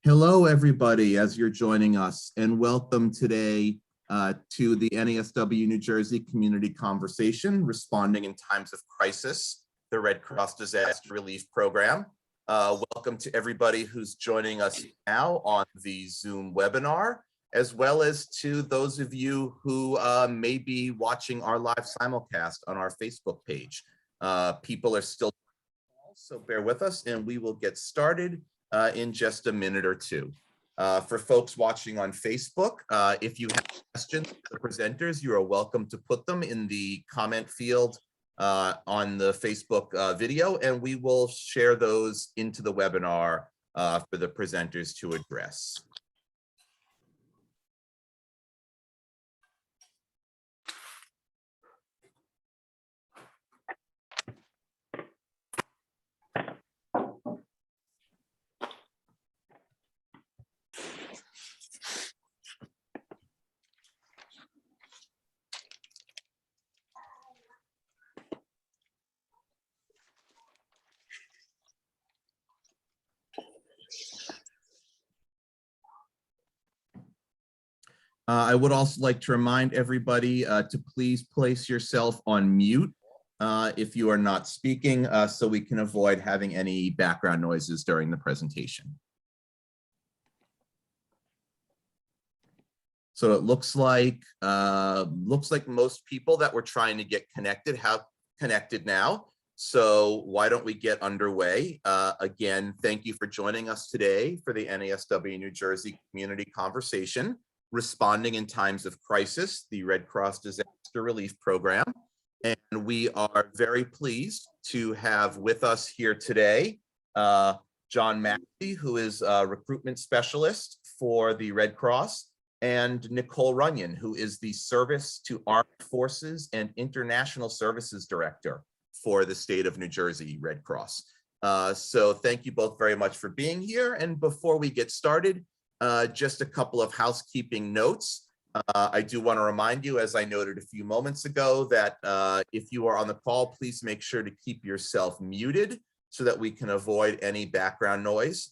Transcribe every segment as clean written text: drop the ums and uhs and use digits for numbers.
Hello, everybody, as you're joining us, and welcome today to the NASW New Jersey Community Conversation, Responding in Times of Crisis, the Red Cross Disaster Relief Program. Welcome to everybody who's joining us now on the Zoom webinar, as well as to those of you who may be watching our live simulcast on our Facebook page. People are still, so bear with us and we will get started in just a minute or two. For folks watching on Facebook, if you have questions for the presenters, you are welcome to put them in the comment field on the Facebook video, and we will share those into the webinar for the presenters to address. I would also like to remind everybody to please place yourself on mute if you are not speaking, so we can avoid having any background noises during the presentation. So it looks like most people that were trying to get connected have connected now. So why don't we get underway? Again, thank you for joining us today for the NASW New Jersey Community Conversation, Responding in Times of Crisis, the Red Cross Disaster Relief Program. And we are very pleased to have with us here today, John Maxey, who is a recruitment specialist for the Red Cross, and Nicole Runyon, who is the Service to Armed Forces and International Services Director for the state of New Jersey Red Cross. So thank you both very much for being here. And before we get started, just a couple of housekeeping notes. I do want to remind you, as I noted a few moments ago, that if you are on the call, please make sure to keep yourself muted so that we can avoid any background noise.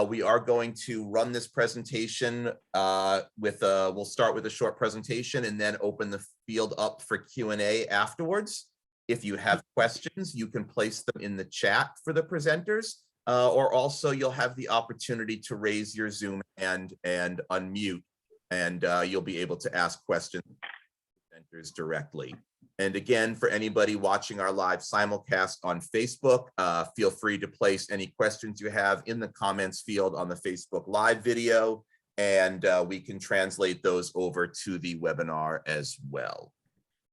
We are going to run this presentation we'll start with a short presentation and then open the field up for Q&A afterwards. If you have questions, you can place them in the chat for the presenters. Or also you'll have the opportunity to raise your Zoom hand and unmute, and you'll be able to ask questions to the presenters directly. And again, for anybody watching our live simulcast on Facebook, feel free to place any questions you have in the comments field on the Facebook Live video, and we can translate those over to the webinar as well.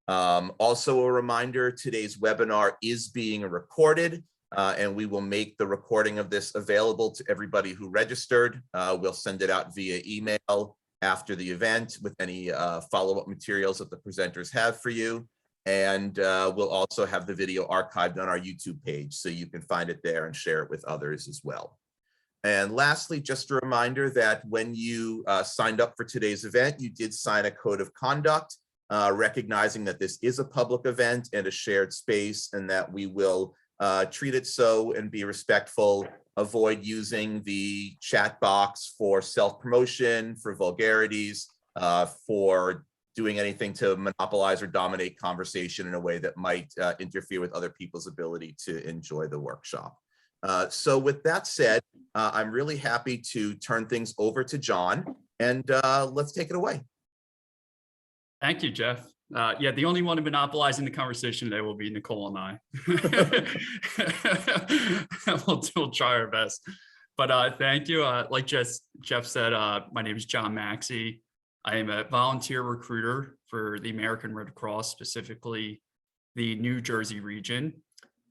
Also a reminder, today's webinar is being recorded. And we will make the recording of this available to everybody who registered. We'll send it out via email after the event with any follow-up materials that the presenters have for you. And we'll also have the video archived on our YouTube page, so you can find it there and share it with others as well. And lastly, just a reminder that when you signed up for today's event, you did sign a code of conduct, recognizing that this is a public event and a shared space, and that we will treat it so and be respectful, avoid using the chat box for self-promotion, for vulgarities, for doing anything to monopolize or dominate conversation in a way that might interfere with other people's ability to enjoy the workshop. So with that said, I'm really happy to turn things over to John, and let's take it away. Thank you, Jeff. Yeah, the only one monopolizing the conversation today will be Nicole and I. We'll try our best. But thank you. Like Jeff said, my name is John Maxey. I am a volunteer recruiter for the American Red Cross, specifically the New Jersey region.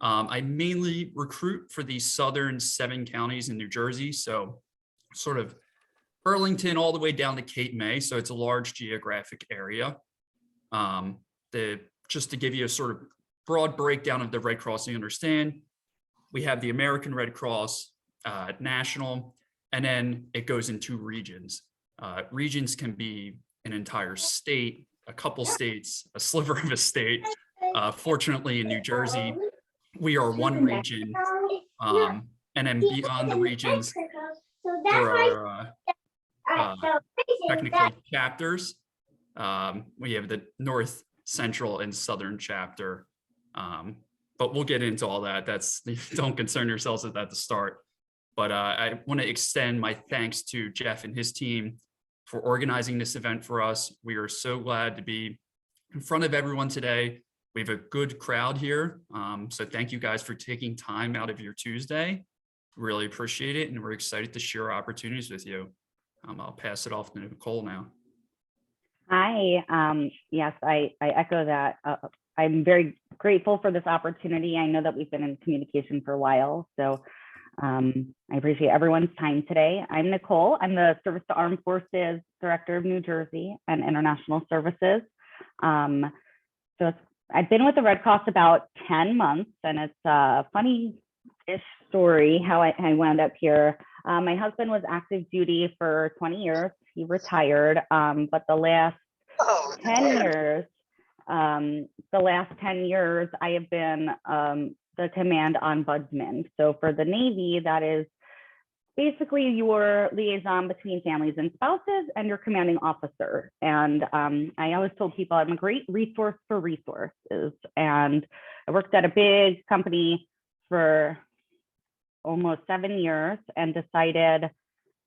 I mainly recruit for the southern 7 counties in New Jersey, so sort of Burlington all the way down to Cape May, so it's a large geographic area. Just to give you a sort of broad breakdown of the Red Cross you understand, we have the American Red Cross, national, and then it goes into regions. Regions can be an entire state, a couple states, a sliver of a state. Fortunately, in New Jersey, we are one region, and then beyond the regions, for our technically chapters. We have the North, Central, and Southern chapter. But we'll get into all that. Don't concern yourselves with that at the start. But I want to extend my thanks to Jeff and his team for organizing this event for us. We are so glad to be in front of everyone today. We have a good crowd here. So thank you guys for taking time out of your Tuesday. Really appreciate it. And we're excited to share opportunities with you. I'll pass it off to Nicole now. Hi. Yes, I echo that. I'm very grateful for this opportunity. I know that we've been in communication for a while, so I appreciate everyone's time today. I'm Nicole. I'm the Service to Armed Forces Director of New Jersey and International Services. I've been with the Red Cross about 10 months, and it's a funny-ish story how I wound up here. My husband was active duty for 20 years. He retired, but the last 10 years, I have been the command ombudsman. So for the Navy, that is basically your liaison between families and spouses and your commanding officer. And I always told people I'm a great resource for resources. And I worked at a big company for almost 7 years and decided,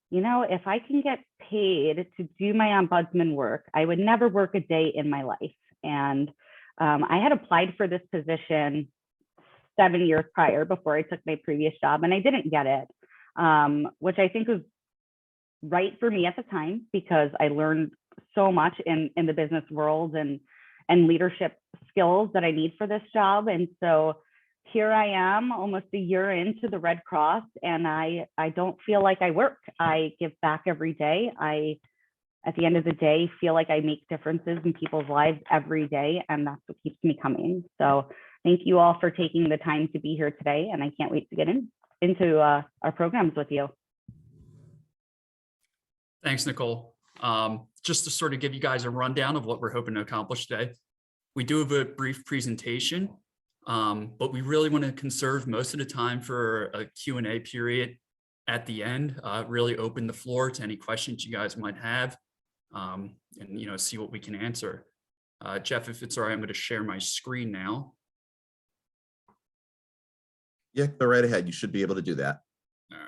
you know, if I can get paid to do my ombudsman work, I would never work a day in my life. And I had applied for this position 7 years prior before I took my previous job, and I didn't get it, which I think was right for me at the time because I learned so much in the business world and leadership skills that I need for this job. And so here I am almost a year into the Red Cross, and I don't feel like I work. I give back every day. At the end of the day, feel like I make differences in people's lives every day, and that's what keeps me coming. So thank you all for taking the time to be here today, and I can't wait to get into our programs with you. Thanks, Nicole. Just to sort of give you guys a rundown of what we're hoping to accomplish today. We do have a brief presentation, but we really want to conserve most of the time for a Q&A period at the end, really open the floor to any questions you guys might have, and see what we can answer. Jeff, if it's all right, I'm going to share my screen now. Yeah, go right ahead. You should be able to do that. All right.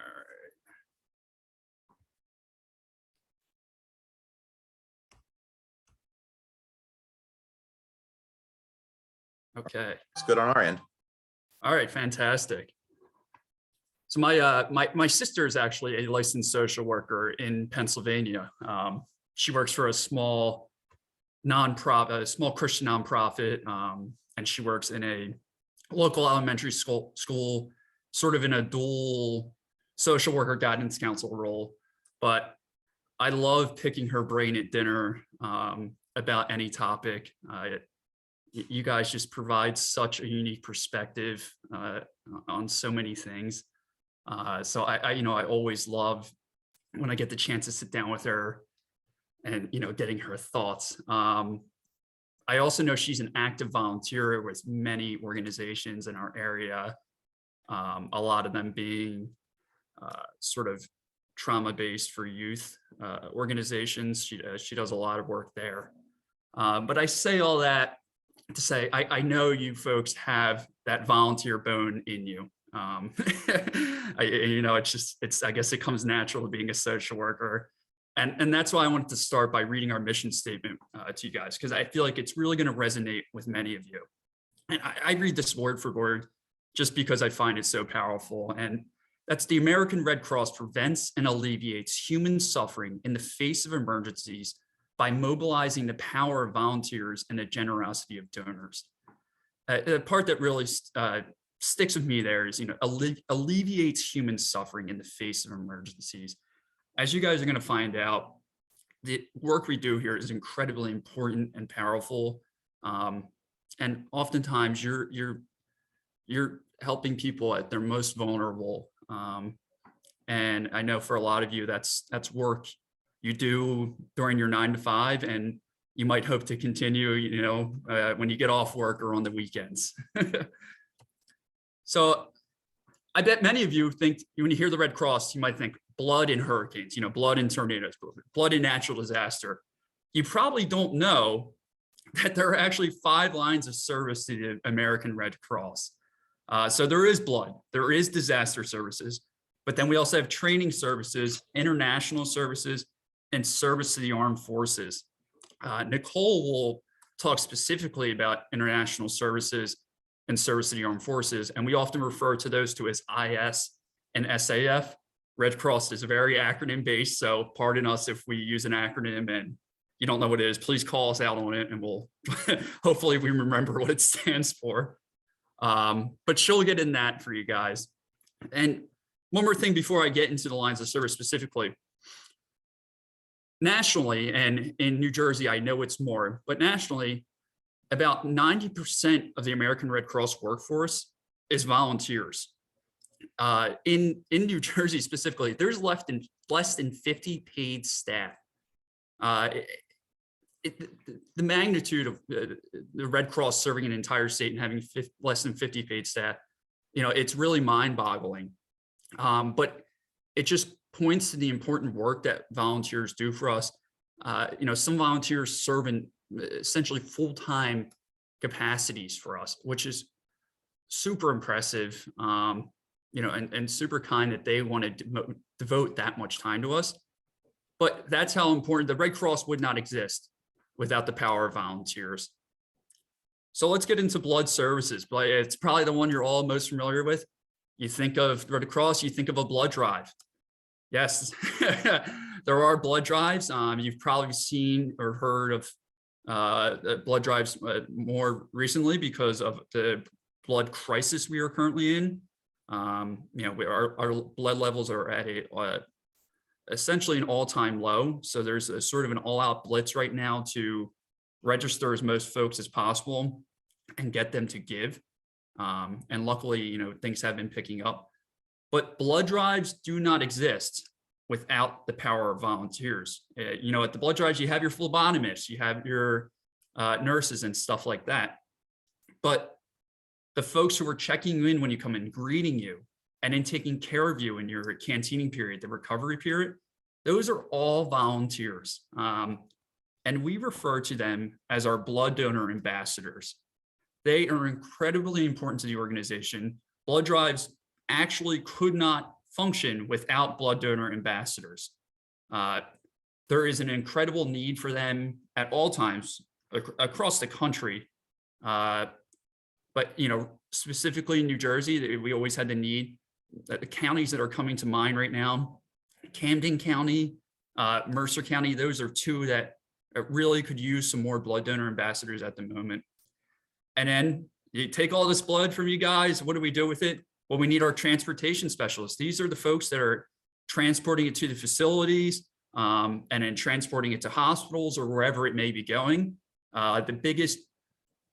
Okay. It's good on our end. All right, fantastic. So my sister is actually a licensed social worker in Pennsylvania. She works for a small nonprofit, a small Christian nonprofit, and she works in a local elementary school, sort of in a dual social worker guidance counsel role. But I love picking her brain at dinner about any topic. You guys just provide such a unique perspective on so many things. So I always love when I get the chance to sit down with her and, getting her thoughts. I also know she's an active volunteer with many organizations in our area, a lot of them being sort of trauma-based for youth organizations. She does a lot of work there. But I say all that to say, I know you folks have that volunteer bone in you. I guess it comes natural to being a social worker. And that's why I wanted to start by reading our mission statement to you guys, because I feel like it's really going to resonate with many of you. And I read this word for word just because I find it so powerful. And that's: the American Red Cross prevents and alleviates human suffering in the face of emergencies by mobilizing the power of volunteers and the generosity of donors. The part that really sticks with me there is, alleviates human suffering in the face of emergencies. As you guys are going to find out, the work we do here is incredibly important and powerful. And oftentimes you're helping people at their most vulnerable. And I know for a lot of you, that's work you do during your 9 to 5, and you might hope to continue, when you get off work or on the weekends. So I bet many of you think when you hear the Red Cross, you might think blood in hurricanes, blood in tornadoes, blood in natural disaster. You probably don't know that there are actually 5 lines of service to the American Red Cross. So there is blood, there is disaster services, but then we also have training services, international services, and service to the armed forces. Nicole will talk specifically about international services and service to the armed forces, and we often refer to those two as IS and SAF. Red Cross is very acronym based, so pardon us if we use an acronym and you don't know what it is. Please call us out on it and we'll hopefully we remember what it stands for. But she'll get in that for you guys. And one more thing before I get into the lines of service specifically. Nationally, and in New Jersey, I know it's more, but nationally, about 90% of the American Red Cross workforce is volunteers. In New Jersey specifically, there's less than 50 paid staff. The magnitude of the Red Cross serving an entire state and having less than 50 paid staff, it's really mind-boggling. But it just points to the important work that volunteers do for us. Some volunteers serve in essentially full-time capacities for us, which is super impressive, and super kind that they want to devote that much time to us. But that's how important the Red Cross would not exist without the power of volunteers. So let's get into blood services. But it's probably the one you're all most familiar with. You think of Red Cross, you think of a blood drive. Yes, there are blood drives. You've probably seen or heard of blood drives more recently because of the blood crisis we are currently in. Our blood levels are at essentially an all-time low. So there's a sort of an all-out blitz right now to register as most folks as possible and get them to give. And luckily, things have been picking up. But blood drives do not exist without the power of volunteers. At the blood drives, you have your phlebotomists, you have your nurses and stuff like that. But the folks who are checking you in when you come in, greeting you, and then taking care of you in your canteening period, the recovery period, those are all volunteers. And we refer to them as our blood donor ambassadors. They are incredibly important to the organization. Blood drives actually could not function without blood donor ambassadors. There is an incredible need for them at all times across the country. But specifically in New Jersey, we always had the need. The counties that are coming to mind right now, Camden County, Mercer County, those are two that really could use some more blood donor ambassadors at the moment. And then you take all this blood from you guys, what do we do with it? Well, we need our transportation specialists. These are the folks that are transporting it to the facilities and then transporting it to hospitals or wherever it may be going. The biggest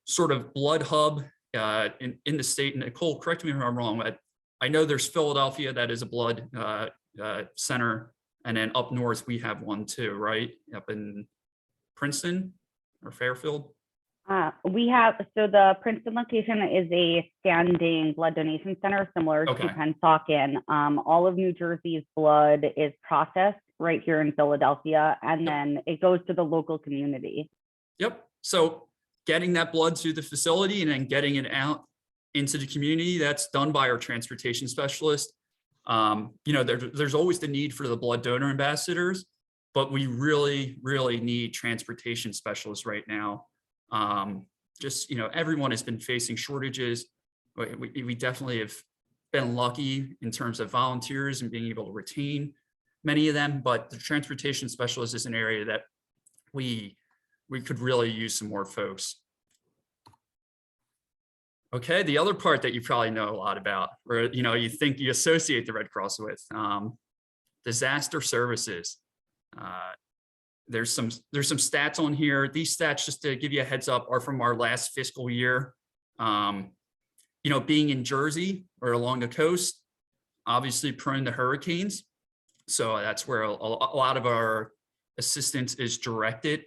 sort of blood hub in the state, and Nicole, correct me if I'm wrong, but I know there's Philadelphia that is a blood center, and then up north we have one too, right? Up in Princeton or Fairfield? So the Princeton location is a standing blood donation center similar to Pennsauken. All of New Jersey's blood is processed right here in Philadelphia, and then it goes to the local community. Yep. So getting that blood to the facility and then getting it out into the community, that's done by our transportation specialist. There's always the need for the blood donor ambassadors, but we really, really need transportation specialists right now. Everyone has been facing shortages. We definitely have been lucky in terms of volunteers and being able to retain many of them, but the transportation specialist is an area that we could really use some more folks. Okay, the other part that you probably know a lot about, or you think you associate the Red Cross with, disaster services. There's some stats on here. These stats, just to give you a heads up, are from our last fiscal year. Being in Jersey or along the coast, obviously prone to hurricanes. So that's where a lot of our assistance is directed.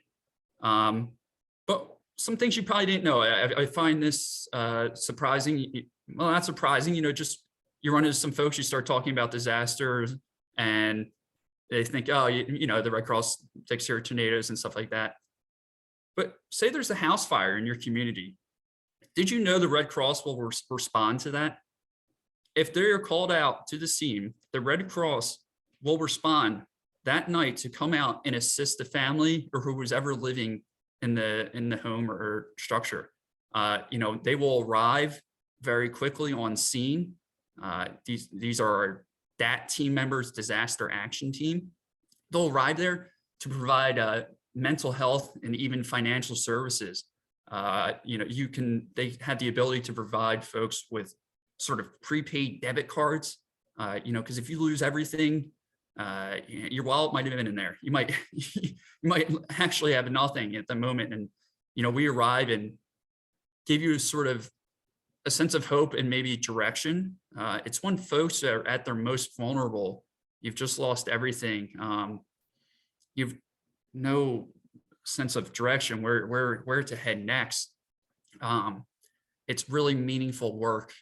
But some things you probably didn't know. I find this surprising. Well, not surprising, just you run into some folks, you start talking about disasters, and they think, oh, you know, the Red Cross takes care of tornadoes and stuff like that. But say there's a house fire in your community. Did you know the Red Cross will respond to that? If they are called out to the scene, the Red Cross will respond that night to come out and assist the family or who was ever living in the home or structure. You know, they will arrive very quickly on scene. These are our DAT team members, disaster action team. They'll arrive there to provide mental health and even financial services. You know, they have the ability to provide folks with sort of prepaid debit cards, you know, because if you lose everything, your wallet might have been in there. You might actually have nothing at the moment. And, you know, we arrive and give you sort of a sense of hope and maybe direction. It's when folks are at their most vulnerable, you've just lost everything. You've no sense of direction, where to head next. It's really meaningful work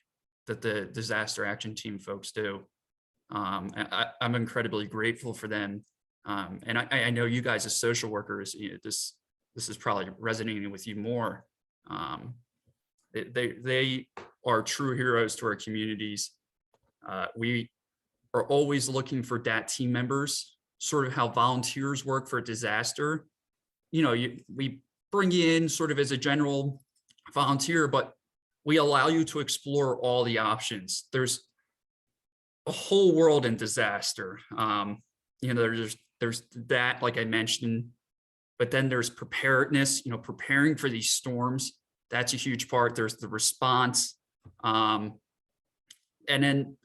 that the disaster action team folks do. I'm incredibly grateful for them. And I know you guys as social workers, you know, this is probably resonating with you more. They are true heroes to our communities. We are always looking for DAT team members, sort of how volunteers work for a disaster. You know, we bring you in sort of as a general volunteer, but we allow you to explore all the options. There's a whole world in disaster. You know, there's that, like I mentioned, but then there's preparedness, you know, preparing for these storms. That's a huge part. There's the response. And then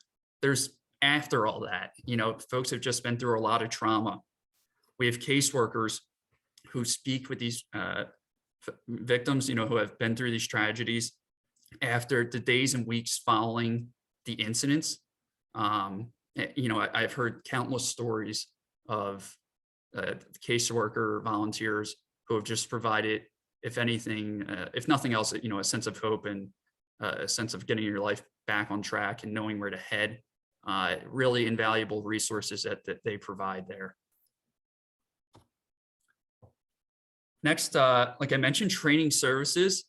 there's after all that, you know, folks have just been through a lot of trauma. We have caseworkers who speak with these victims, you know, who have been through these tragedies after the days and weeks following the incidents. You know, I've heard countless stories of caseworker volunteers who have just provided, if anything, if nothing else, you know, a sense of hope and a sense of getting your life back on track and knowing where to head. Really invaluable resources that they provide there. Next, like I mentioned, training services.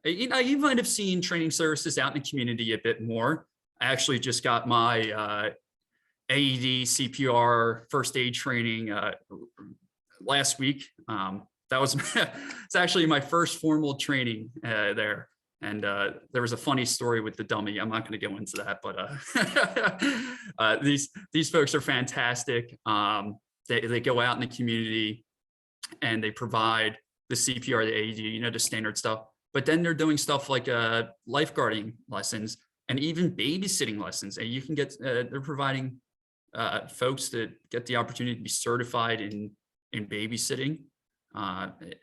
You know, you might have seen training services out in the community a bit more. I actually just got my AED, CPR, first aid training last week. That was it's actually my first formal training there. And there was a funny story with the dummy. I'm not going to go into that, but these folks are fantastic. They go out in the community and they provide the CPR, the AED, you know, the standard stuff. But then they're doing stuff like lifeguarding lessons and even babysitting lessons. And you can get, they're providing folks to get the opportunity to be certified in babysitting.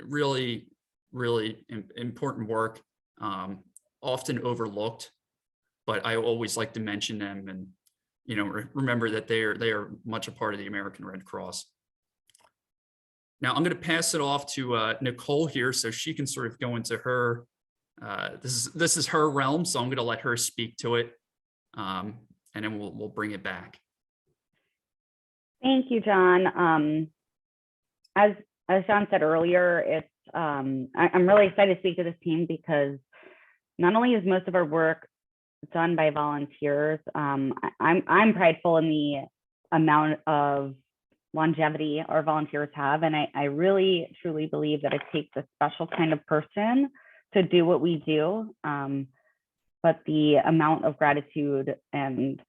Really, really important work, often overlooked, but I always like to mention them and, you know, remember that they are much a part of the American Red Cross. Now I'm going to pass it off to Nicole here so she can sort of go into her, this is her realm, so I'm going to let her speak to it, and then we'll bring it back. Thank you, John. As John said earlier, it's I'm really excited to speak to this team because not only is most of our work done by volunteers, I'm prideful in the amount of longevity our volunteers have, and I really truly believe that it takes a special kind of person to do what we do. But the amount of gratitude and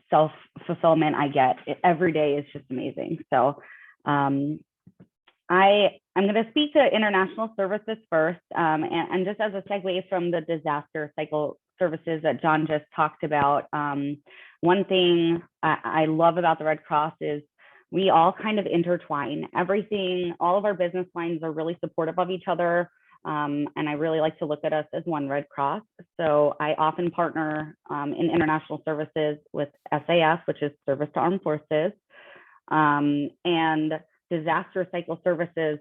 self-fulfillment I get every day is just amazing. So I'm going to speak to international services first, and just as a segue from the disaster cycle services that John just talked about, one thing I love about the Red Cross is we all kind of intertwine. Everything, all of our business lines are really supportive of each other, and I really like to look at us as one Red Cross. So I often partner in international services with SAS, which is Service to Armed Forces, and disaster cycle services.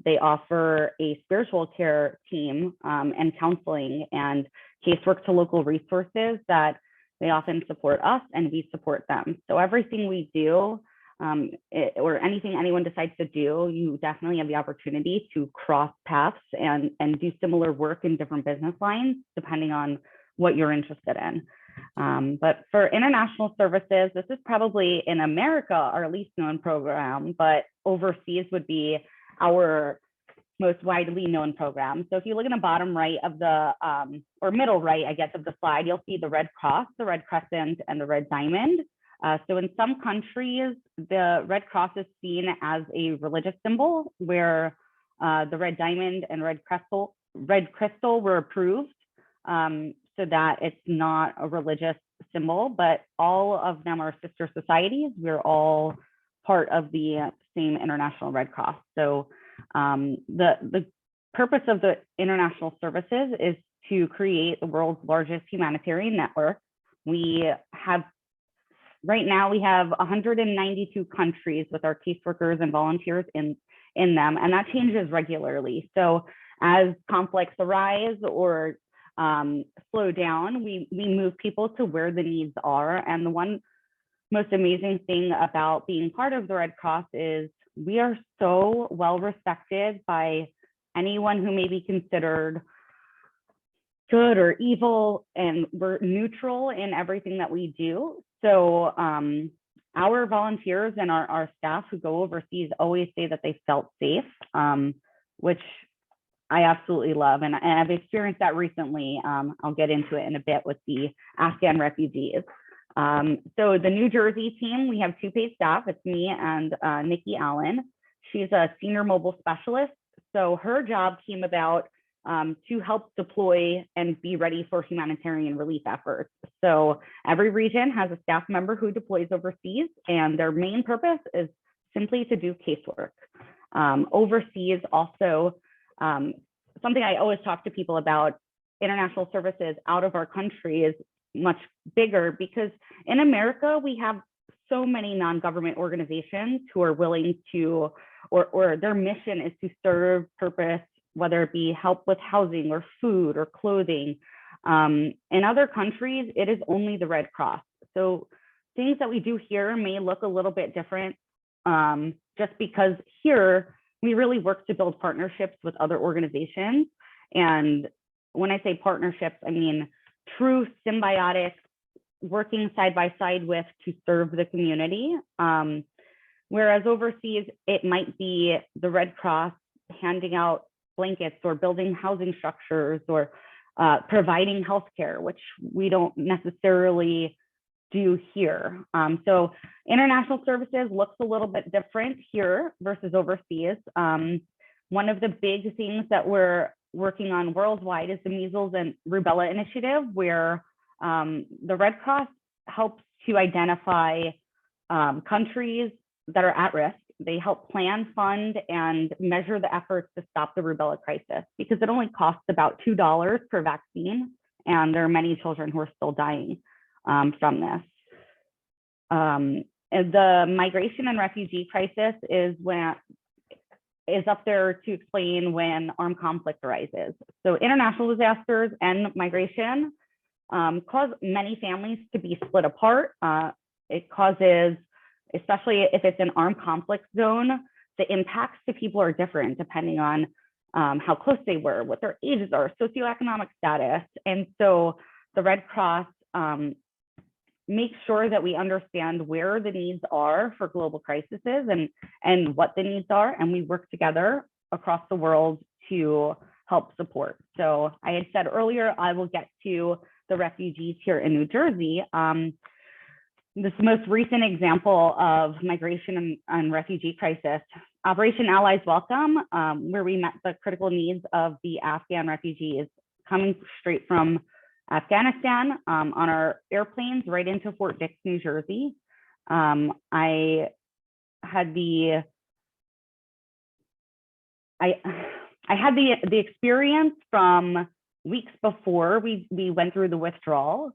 They offer a spiritual care team and counseling and casework to local resources that They often support us and we support them. So everything we do, or anything anyone decides to do, you definitely have the opportunity to cross paths and do similar work in different business lines, depending on what you're interested in. But for international services, this is probably in America our least known program, but overseas would be our most widely known program. So if you look in the bottom right of the, or middle right, I guess, of the slide, you'll see the Red Cross, the Red Crescent, and the Red Diamond. So in some countries, the Red Cross is seen as a religious symbol, where the Red Diamond and Red Crystal were approved, so that it's not a religious symbol, but all of them are sister societies. We're all part of the same International Red Cross. So the purpose of the international services is to create the world's largest humanitarian network. Right now we have 192 countries with our caseworkers and volunteers in them, and that changes regularly. So as conflicts arise or slow down, we move people to where the needs are. And the one most amazing thing about being part of the Red Cross is we are so well respected by anyone who may be considered good or evil, and we're neutral in everything that we do. So our volunteers and our staff who go overseas always say that they felt safe, which I absolutely love. And I've experienced that recently. I'll get into it in a bit with the Afghan refugees. So the New Jersey team, we have 2 paid staff. It's me and Nikki Allen. She's a senior mobile specialist. So her job came about to help deploy and be ready for humanitarian relief efforts. So every region has a staff member who deploys overseas, and their main purpose is simply to do casework. Overseas also, something I always talk to people about, international services out of our country is much bigger, because in America, we have so many non-government organizations who are willing to, or their mission is to serve purpose, whether it be help with housing or food or clothing. In other countries, it is only the Red Cross. So things that we do here may look a little bit different, just because here we really work to build partnerships with other organizations. And when I say partnerships, I mean true symbiotic, working side by side with to serve the community. Whereas overseas, it might be the Red Cross handing out blankets or building housing structures or providing healthcare, which we don't necessarily do here. So international services looks a little bit different here versus overseas. One of the big things that we're working on worldwide is the Measles and Rubella Initiative, where the Red Cross helps to identify countries that are at risk. They help plan, fund, and measure the efforts to stop the rubella crisis, because it only costs about $2 per vaccine, and there are many children who are still dying from this. And the migration and refugee crisis is up there to explain when armed conflict arises. So international disasters and migration cause many families to be split apart. It causes, especially if it's an armed conflict zone, the impacts to people are different depending on how close they were, what their ages are, socioeconomic status. And so the Red Cross makes sure that we understand where the needs are for global crises and what the needs are. And we work together across the world to help support. So I had said earlier, I will get to the refugees here in New Jersey. This most recent example of migration and refugee crisis, Operation Allies Welcome, where we met the critical needs of the Afghan refugees coming straight from Afghanistan on our airplanes right into Fort Dix, New Jersey. I had the experience from weeks before we went through the withdrawal,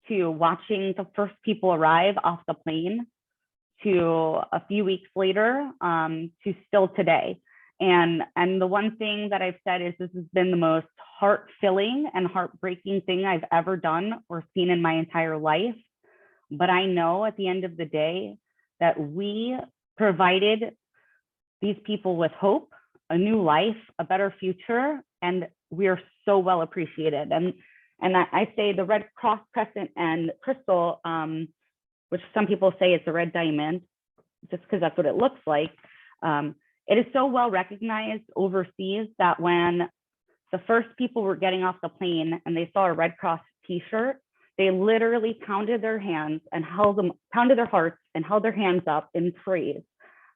to watching the first people arrive off the plane, to a few weeks later, to still today. And the one thing that I've said is this has been the most heart-filling and heartbreaking thing I've ever done or seen in my entire life. But I know at the end of the day that we provided these people with hope, a new life, a better future, and we are so well appreciated. And I say the Red Cross Crescent and Crystal, which some people say it's a red diamond, just because that's what it looks like. It is so well recognized overseas that when the first people were getting off the plane and they saw a Red Cross t-shirt, they literally pounded their hands and pounded their hearts and held their hands up in praise.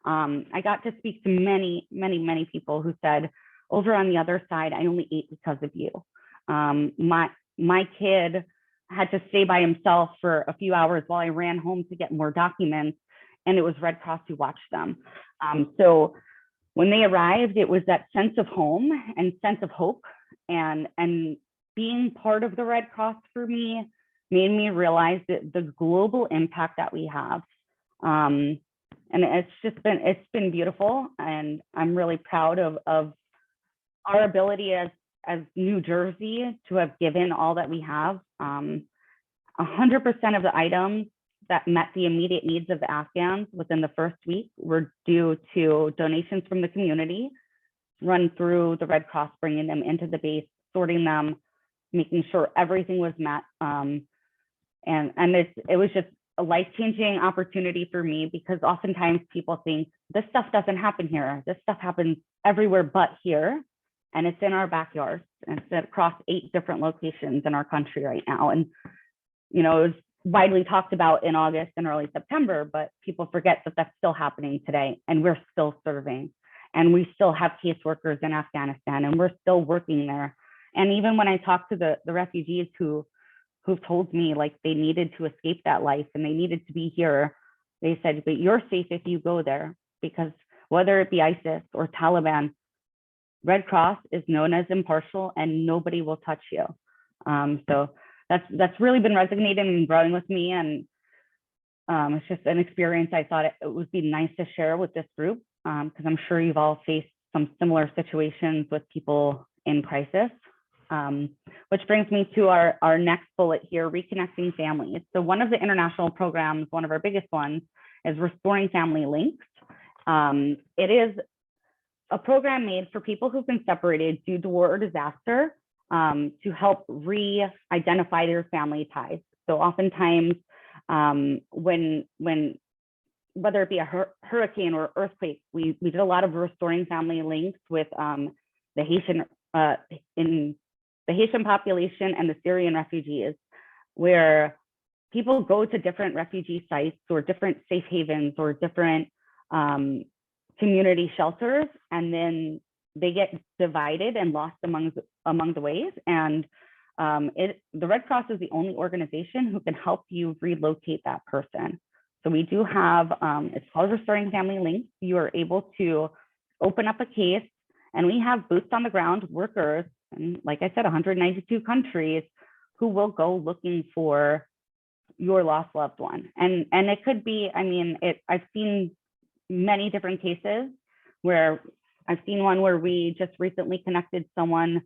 I got to speak to many, many, many people who said, over on the other side, I only ate because of you. My kid had to stay by himself for a few hours while I ran home to get more documents, and it was Red Cross who watched them. So when they arrived, it was that sense of home and sense of hope, and being part of the Red Cross for me made me realize that the global impact that we have. And it's been beautiful, and I'm really proud of our ability as New Jersey to have given all that we have. 100% of the items that met the immediate needs of the Afghans within the first week were due to donations from the community, run through the Red Cross, bringing them into the base, sorting them, making sure everything was met. And it was just a life-changing opportunity for me, because oftentimes people think this stuff doesn't happen here. This stuff happens everywhere but here, and it's in our backyard. And it's across 8 different locations in our country right now. And it was widely talked about in August and early September, but people forget that that's still happening today, and we're still serving, and we still have caseworkers in Afghanistan, and we're still working there. And even when I talk to the refugees who've told me like they needed to escape that life and they needed to be here, they said, but you're safe if you go there, because whether it be ISIS or Taliban, Red Cross is known as impartial and nobody will touch you. So that's really been resonating and growing with me. And it's just an experience I thought it would be nice to share with this group, because I'm sure you've all faced some similar situations with people in crisis. Which brings me to our next bullet here, reconnecting families. So one of the international programs, one of our biggest ones, is Restoring Family Links. It is a program made for people who've been separated due to war or disaster, to help re-identify their family ties. So oftentimes when whether it be a hurricane or earthquake, we did a lot of restoring family links with the Haitian population and the Syrian refugees, where people go to different refugee sites or different safe havens or different community shelters, and then they get divided and lost among the ways. And the Red Cross is the only organization who can help you relocate that person. So we do have, it's called Restoring Family Links. You are able to open up a case, and we have boots on the ground workers, and like I said, 192 countries, who will go looking for your lost loved one. And it could be, I've seen many different cases where I've seen one where we just recently connected someone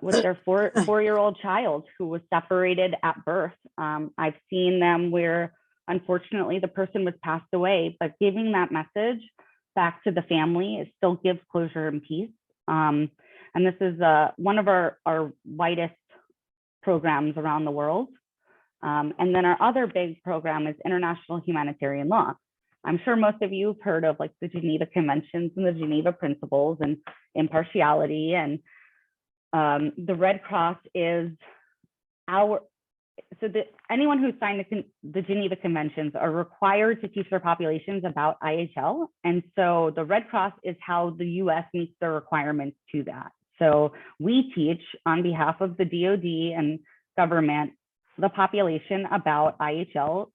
with their four-year-old child who was separated at birth. I've seen them where unfortunately the person was passed away, but giving that message back to the family, it still gives closure and peace. And this is one of our widest programs around the world. And then our other big program is international humanitarian law. I'm sure most of you have heard of like the Geneva Conventions and the Geneva Principles and impartiality. And the Red Cross is anyone who signed the Geneva Conventions are required to teach their populations about IHL. And so the Red Cross is how the US meets their requirements to that. So we teach on behalf of the DoD and government, the population about IHL.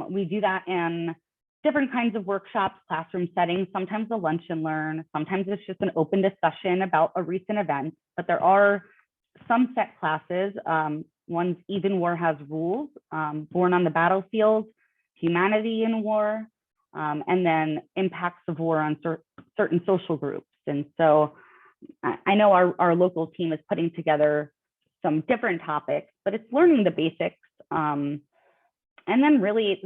We do that in different kinds of workshops, classroom settings, sometimes a lunch and learn, sometimes it's just an open discussion about a recent event, but there are some set classes. One's Even War Has Rules, Born on the Battlefield, Humanity in War, and then Impacts of War on certain social groups. And so I know our local team is putting together some different topics, but it's learning the basics. And then really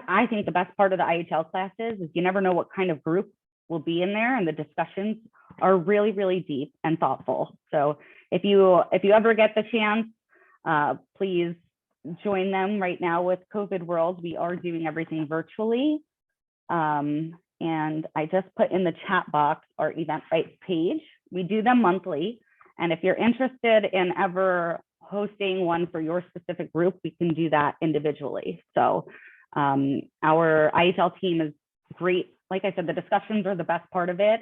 I think the best part of the IHL classes is you never know what kind of group will be in there, and the discussions are really, really deep and thoughtful. So if you ever get the chance, please join them. Right now with COVID world, we are doing everything virtually. And I just put in the chat box our Eventbrite page. We do them monthly. And if you're interested in ever hosting one for your specific group, we can do that individually. So our IHL team is great. Like I said, the discussions are the best part of it,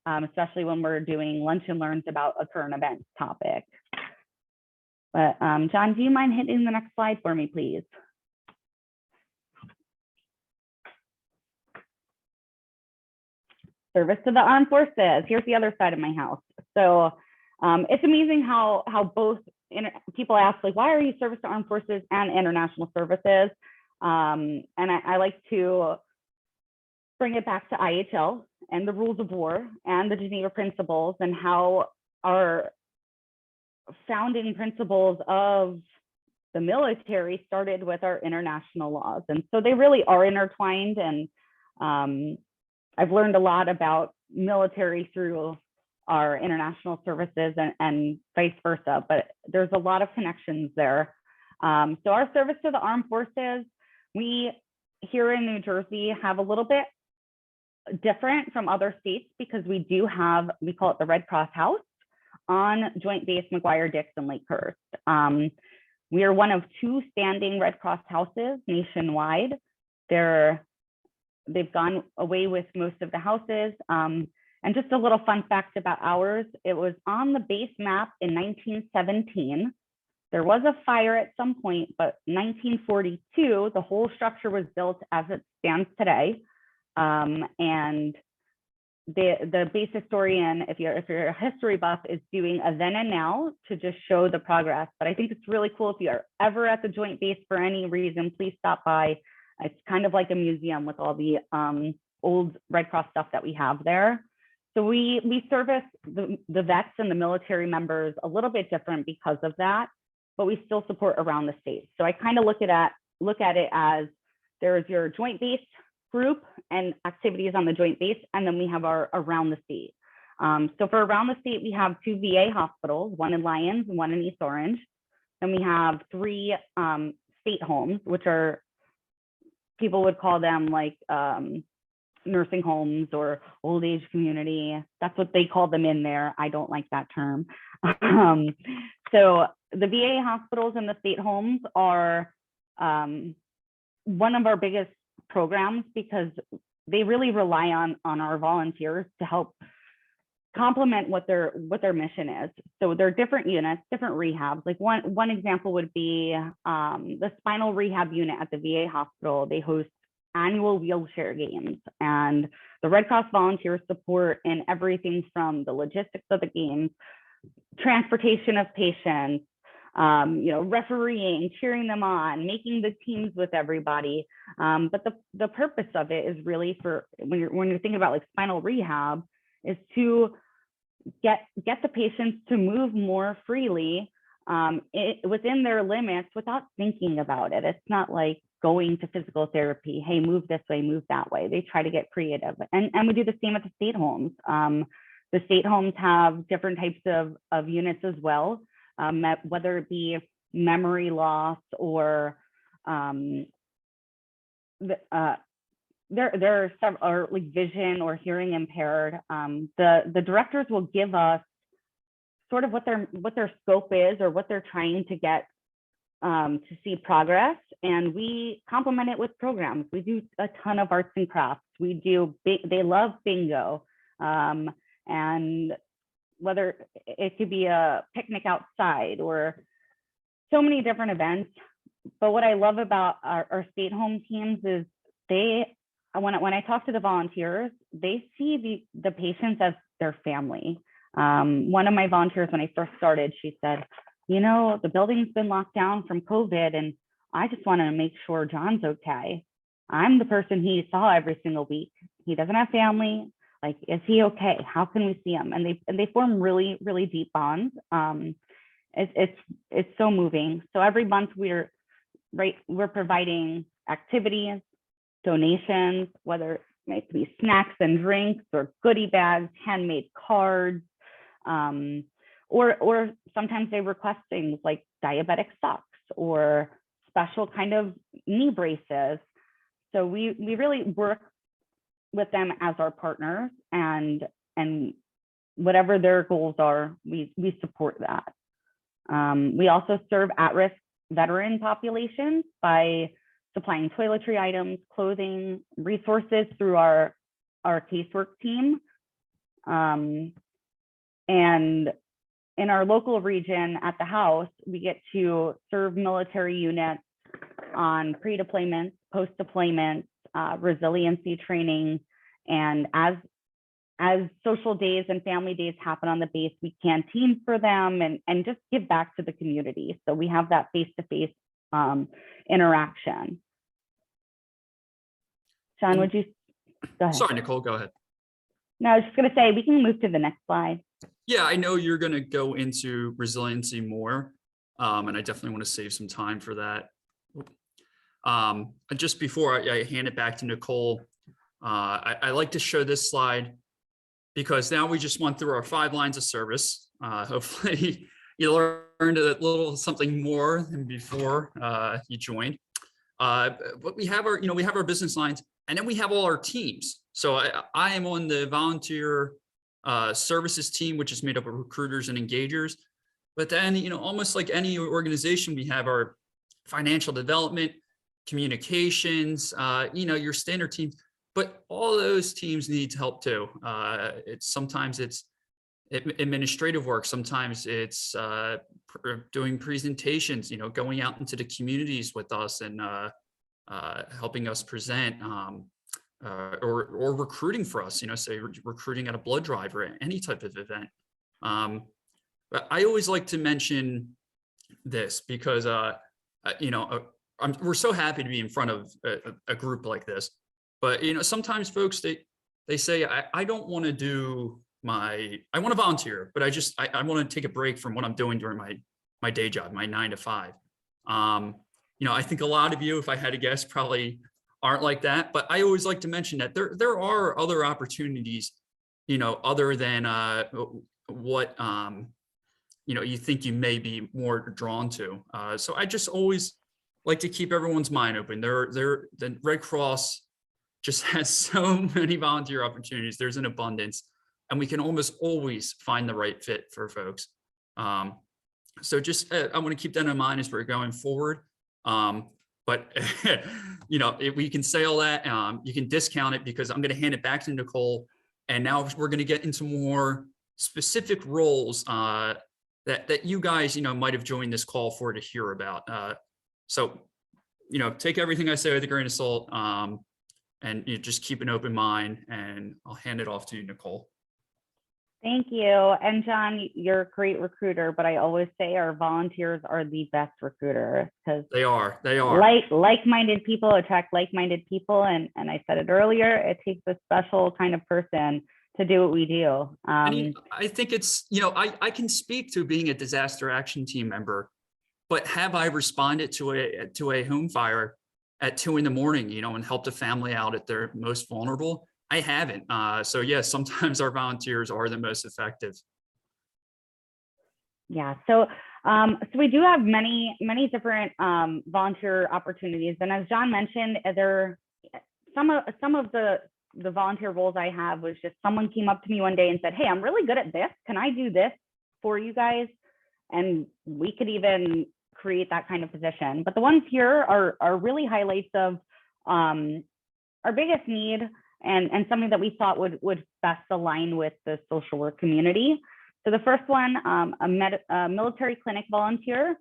especially when we're doing lunch and learns about a current event topic. But John, do you mind hitting the next slide for me, please? Service to the armed forces. Here's the other side of my house. So it's amazing how both people ask, like, why are you service to armed forces and international services? And I like to bring it back to IHL and the rules of war and the Geneva Principles, and how our founding principles of the military started with our international laws. And so they really are intertwined. And I've learned a lot about military through our international services and vice versa, but there's a lot of connections there. So our service to the armed forces, we here in New Jersey have a little bit different from other states because we do have, we call it the Red Cross House on Joint Base McGuire-Dixon Lakehurst. We are one of 2 standing Red Cross houses nationwide. They've gone away with most of the houses. And just a little fun fact about ours, it was on the base map in 1917. There was a fire at some point, but 1942, the whole structure was built as it stands today. And the base historian, if you're a history buff, is doing a then and now to just show the progress. But I think it's really cool. If you're ever at the Joint Base for any reason, please stop by. It's kind of like a museum with all the old Red Cross stuff that we have there. So we service the vets and the military members a little bit different because of that, but we still support around the state. So I kind of look at it as there's your Joint Base group and activities on the Joint Base, and then we have our around the state. So for around the state, we have 2 VA hospitals, one in Lyons and one in East Orange. And we have 3 state homes, which are, people would call them like nursing homes or old age community. That's what they call them in there. I don't like that term. So the VA hospitals and the state homes are one of our biggest programs because they really rely on our volunteers to help complement what their mission is. So they're different units, different rehabs. Like one example would be the spinal rehab unit at the VA hospital. They host annual wheelchair games, and the Red Cross volunteers support in everything from the logistics of the games, transportation of patients, refereeing, cheering them on, making the teams with everybody. But the purpose of it is really for when you're thinking about like spinal rehab, is to get the patients to move more freely within their limits without thinking about it. It's not like going to physical therapy, hey, move this way, move that way. They try to get creative. And we do the same at the state homes. The state homes have different types of units as well, whether it be memory loss or there are some, or like vision or hearing impaired. The directors will give us sort of what their scope is or what they're trying to get to see progress, and we complement it with programs. We do a ton of arts and crafts. They love bingo, and whether it could be a picnic outside or so many different events. But what I love about our state home teams is when I talk to the volunteers, they see the patients as their family. One of my volunteers, when I first started, she said, the building's been locked down from COVID, and I just want to make sure John's okay. I'm the person he saw every single week. He doesn't have family. Like, is he okay? How can we see him? And they form really, really deep bonds. It's so moving. So every month we're providing activities, donations, whether it might be snacks and drinks or goodie bags, handmade cards, or sometimes they request things like diabetic socks or special kind of knee braces. So we really work with them as our partners, and whatever their goals are, we support that. We also serve at-risk veteran populations by supplying toiletry items, clothing, resources through our casework team. And in our local region at the house, we get to serve military units on pre-deployment, post-deployment, resiliency training. And as social days and family days happen on the base, we canteen for them and just give back to the community. So we have that face-to-face interaction. John, would you go ahead? Sorry, Nicole, go ahead. No, I was just going to say, we can move to the next slide. Yeah, I know you're going to go into resiliency more, and I definitely want to save some time for that. Just before I hand it back to Nicole, I like to show this slide because now we just went through our 5 lines of service. Hopefully you learned a little something more than before you joined. But we have our business lines, and then we have all our teams. So I am on the volunteer services team, which is made up of recruiters and engagers. But then, almost like any organization, we have our financial development, communications, your standard teams. But all those teams need help too. Sometimes it's administrative work. Sometimes it's doing presentations, going out into the communities with us and helping us present, or recruiting for us, say recruiting at a blood drive or any type of event. But I always like to mention this because, we're so happy to be in front of a group like this. But, sometimes folks, they say, I don't want to do I want to volunteer, but I want to take a break from what I'm doing during my day job, my 9 to 5. I think a lot of you, if I had to guess, probably aren't like that. But I always like to mention that there are other opportunities, other than what, you think you may be more drawn to. So I just always like to keep everyone's mind open. The Red Cross just has so many volunteer opportunities. There's an abundance, and we can almost always find the right fit for folks. So just, I want to keep that in mind as we're going forward. But, we can say all that, you can discount it because I'm going to hand it back to Nicole. And now we're going to get into more specific roles that you guys, might have joined this call for to hear about. So, take everything I say with a grain of salt, and just keep an open mind, and I'll hand it off to you, Nicole. Thank you. And John, you're a great recruiter, but I always say our volunteers are the best recruiters because they are like-minded people attract like-minded people. And I said it earlier, it takes a special kind of person to do what we do. I think it's, I can speak to being a disaster action team member, but have I responded to a home fire at 2 a.m, and helped a family out at their most vulnerable? I haven't. So yes, sometimes our volunteers are the most effective. Yeah. So we do have many different volunteer opportunities, and as John mentioned, some of the volunteer roles I have was just someone came up to me one day and said, "Hey, I'm really good at this. Can I do this for you guys?" And we could even create that kind of position. But the ones here are really highlights of our biggest need and something that we thought would best align with the social work community. So the first one, a military clinic volunteer.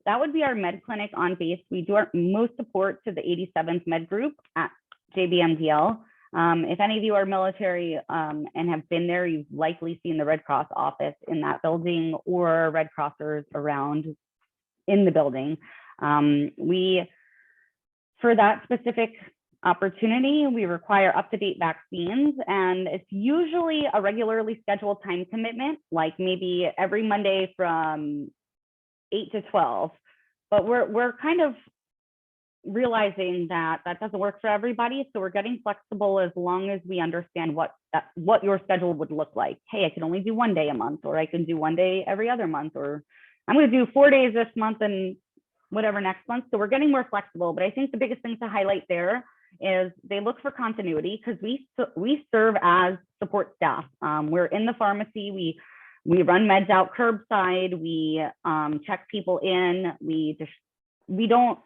That would be our med clinic on base. We do our most support to the 87th Med Group at JBMDL. If any of you are military and have been there, you've likely seen the Red Cross office in that building or Red Crossers around in the building. For that specific opportunity. We require up-to-date vaccines, and it's usually a regularly scheduled time commitment, like maybe every Monday from 8 to 12. But we're kind of realizing that that doesn't work for everybody. So we're getting flexible as long as we understand what your schedule would look like. Hey, I can only do 1 day a month, or I can do 1 day every other month, or I'm going to do 4 days this month and whatever next month. So we're getting more flexible. But I think the biggest thing to highlight there is they look for continuity, because we serve as support staff. We're in the pharmacy. We run meds out curbside. We check people in. We don't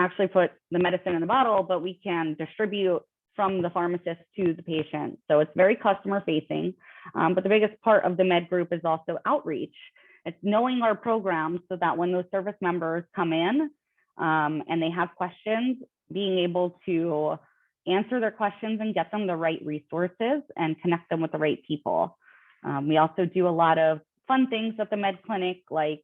actually put the medicine in the bottle, but we can distribute from the pharmacist to the patient. So it's very customer facing. But the biggest part of the med group is also outreach. It's knowing our programs so that when those service members come in and they have questions, being able to answer their questions and get them the right resources and connect them with the right people. We also do a lot of fun things at the med clinic, like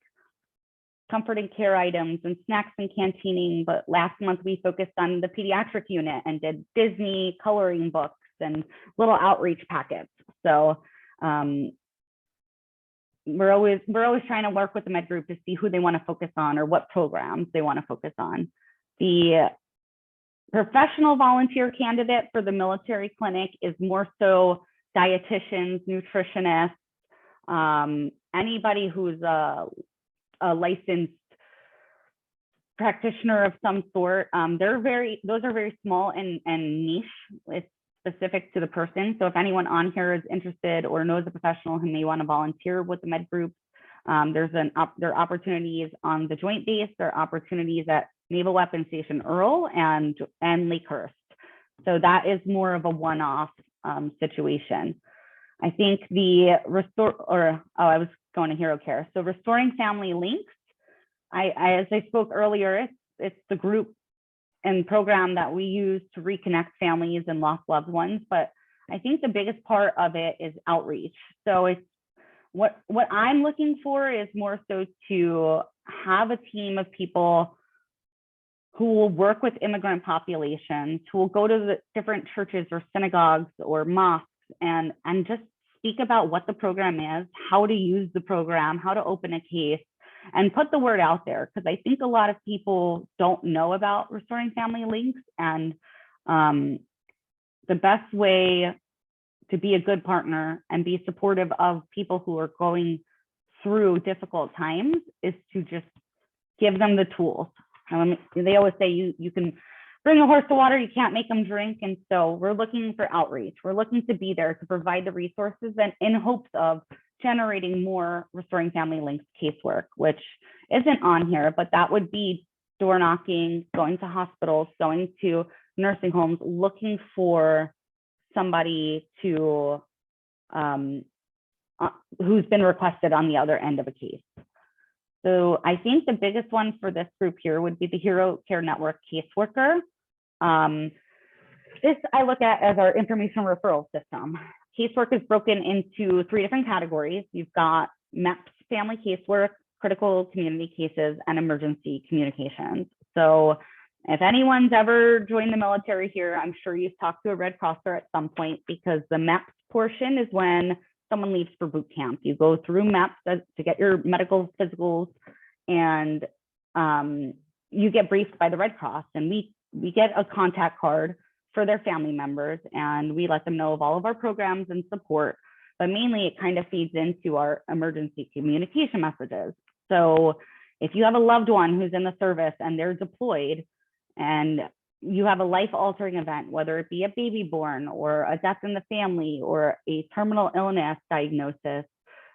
comfort and care items and snacks and canteening. But last month we focused on the pediatric unit and did Disney coloring books and little outreach packets. So we're always trying to work with the med group to see who they want to focus on or what programs they want to focus on. The professional volunteer candidate for the military clinic is more so dietitians, nutritionists, anybody who's a licensed practitioner of some sort. Those are very small and niche. It's specific to the person. So if anyone on here is interested or knows a professional who may want to volunteer with the med group, there are opportunities on the Joint Base. There are opportunities at Naval Weapons Station Earl and Lakehurst. So that is more of a one-off situation. I think I was going to Hero Care. So restoring family links. As I spoke earlier, it's the group and program that we use to reconnect families and lost loved ones. But I think the biggest part of it is outreach. So it's what I'm looking for is more so to have a team of people who will work with immigrant populations, who will go to the different churches or synagogues or mosques and just speak about what the program is, how to use the program, how to open a case, and put the word out there. Because I think a lot of people don't know about Restoring Family Links, and the best way to be a good partner and be supportive of people who are going through difficult times is to just give them the tools. They always say you can bring a horse to water, you can't make them drink. And so we're looking for outreach. We're looking to be there to provide the resources and in hopes of generating more Restoring Family Links casework, which isn't on here, but that would be door knocking, going to hospitals, going to nursing homes, looking for somebody to who's been requested on the other end of a case. So I think the biggest one for this group here would be the Hero Care Network caseworker. This I look at as our information referral system. Casework is broken into 3 different categories. You've got MEPS family casework, critical community cases, and emergency communications. So if anyone's ever joined the military here, I'm sure you've talked to a Red Crosser at some point, because the MEPS portion is when someone leaves for boot camp. You go through MEPS to get your medical physicals, and you get briefed by the Red Cross, and we get a contact card for their family members, and we let them know of all of our programs and support. But mainly it kind of feeds into our emergency communication messages. So if you have a loved one who's in the service and they're deployed and you have a life-altering event, whether it be a baby born or a death in the family or a terminal illness diagnosis,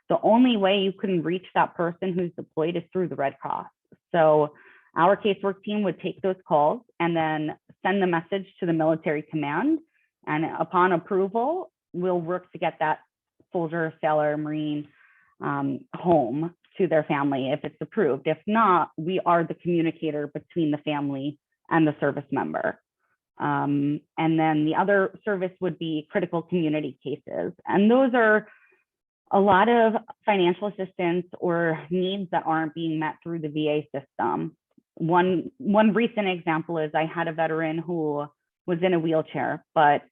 the only way you can reach that person who's deployed is through the Red Cross. So our casework team would take those calls and then send the message to the military command. And upon approval, we'll work to get that soldier, sailor, Marine home to their family if it's approved. If not, we are the communicator between the family and the service member. And then the other service would be critical community cases. And those are a lot of financial assistance or needs that aren't being met through the VA system. One recent example is I had a veteran who was in a wheelchair, but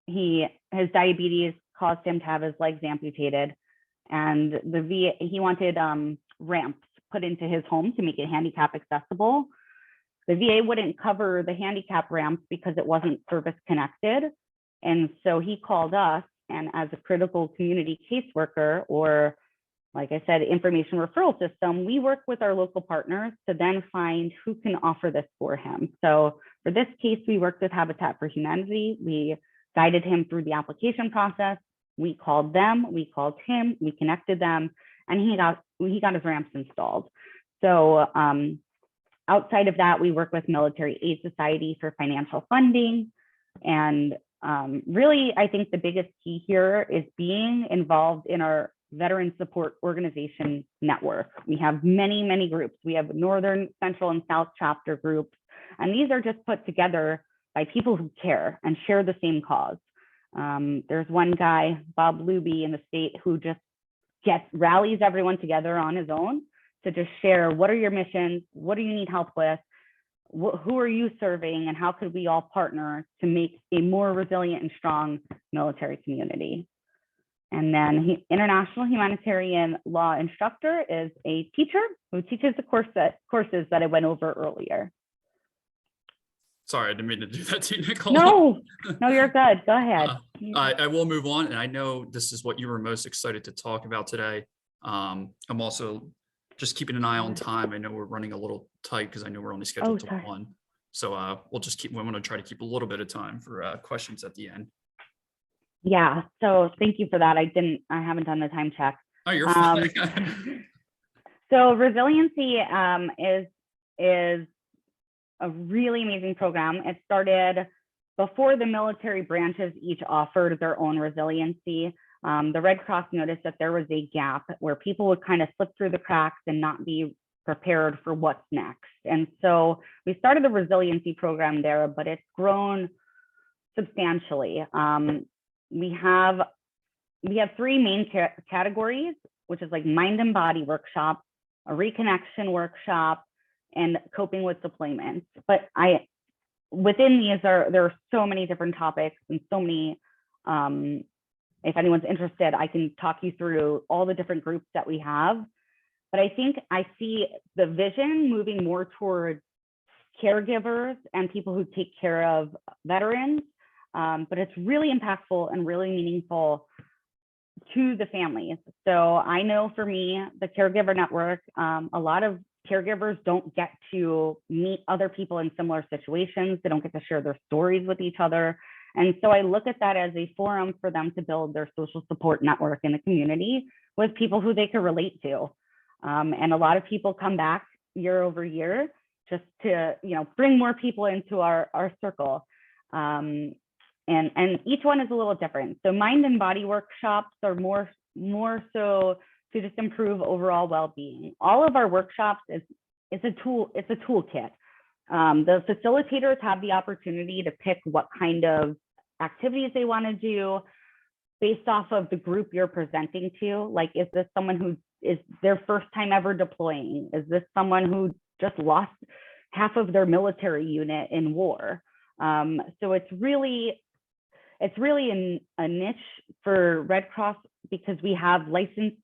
his diabetes caused him to have his legs amputated, and he wanted ramps put into his home to make it handicap accessible. The VA wouldn't cover the handicap ramps because it wasn't service connected. And so he called us, and as a critical community caseworker, or like I said, information referral system, we work with our local partners to then find who can offer this for him. So for this case, we worked with Habitat for Humanity. We guided him through the application process. We called them, we called him, we connected them, and he got his ramps installed. So outside of that, we work with Military Aid Society for financial funding. And really, I think the biggest key here is being involved in our veteran support organization network. We have many, many groups. We have Northern, Central, and South chapter groups. And these are just put together by people who care and share the same cause. There's one guy, Bob Luby in the state, who just rallies everyone together on his own to just share, what are your missions? What do you need help with? Who are you serving? And how could we all partner to make a more resilient and strong military community? And then international humanitarian law instructor is a teacher who teaches the courses that I went over earlier. Sorry, I didn't mean to do that to you, Nicole. No, you're good. Go ahead. I will move on. And I know this is what you were most excited to talk about today. I'm also just keeping an eye on time. I know we're running a little tight because I know we're only scheduled to 1. So we're going to try to keep a little bit of time for questions at the end. Yeah, so thank you for that. I haven't done the time check. Oh, you're fine. So Resiliency is a really amazing program. It started before the military branches each offered their own resiliency. The Red Cross noticed that there was a gap where people would kind of slip through the cracks and not be prepared for what's next. And so we started the Resiliency Program there, but it's grown substantially. We have 3 main categories, which is like mind and body workshop, a reconnection workshop, and coping with deployments. But within these there are so many different topics and so many, if anyone's interested, I can talk you through all the different groups that we have. But I think I see the vision moving more towards caregivers and people who take care of veterans. But it's really impactful and really meaningful to the families. So I know for me, the caregiver network, a lot of caregivers don't get to meet other people in similar situations. They don't get to share their stories with each other. And so I look at that as a forum for them to build their social support network in the community with people who they can relate to. And a lot of people come back year over year just to, bring more people into our circle. And each one is a little different. So mind and body workshops are more so to just improve overall well-being. All of our workshops is a toolkit. The facilitators have the opportunity to pick what kind of activities they want to do based off of the group you're presenting to. Like, is this someone who is their first time ever deploying? Is this someone who just lost half of their military unit in war? So it's really a niche for Red Cross because we have licensed